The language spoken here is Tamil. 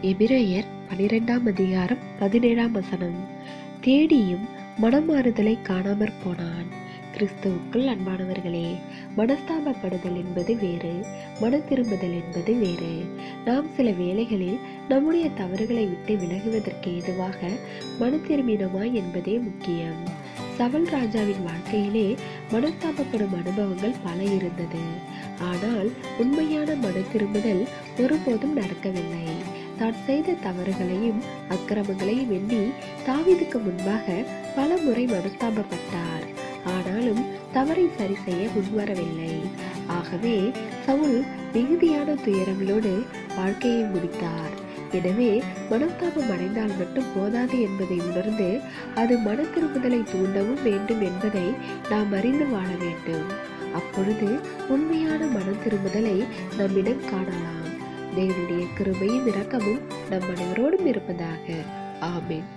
எபிரேயர் 12ஆம் அதிகாரம் 17ஆம் வசனம். தேடியும் மனமாறுதலை காணாமற் போனான். கிறிஸ்துவுக்குள் அன்பானவர்களே, மனஸ்தாபப்படுதல் என்பது வேறு, மன திரும்புதல் என்பது வேறு. நாம் சில வேளைகளில் நம்முடைய தவறுகளை விட்டு விலகுவதற்கு ஏதுவாக மன திரும்பினோமா என்பதே முக்கியம். சவுல் ராஜாவின் வாழ்க்கையிலே மனஸ்தாபப்படும் அனுபவங்கள் பல இருந்தது. ஆனால் உண்மையான மன திரும்புதல் ஒருபோதும் நடக்கவில்லை. தான் செய்த தவறுகளையும் அக்கிரமங்களையும் எண்ணி தாவீதுக்கு முன்பாக பல முறை மனஸ்தாபப்பட்டார். ஆனாலும் தவறை சரி செய்ய முன்வரவில்லை. ஆகவே சவுல் மிகுதியான துயரங்களோடு வாழ்க்கையை முடித்தார். எனவே மனஸ்தாபம் அடைந்தால் மட்டும் போதாது என்பதை உணர்ந்து அது மன திரும்புதலை தூண்டவும் வேண்டும் என்பதை நாம் அறிந்து வாழ வேண்டும். அப்பொழுது உண்மையான மன திரும்புதலை நம்மிடம் காணலாம். தேவனுடைய கிருபையும் இரக்கமும் நம் அனைவரோடும் இருப்பதாக. ஆமென்.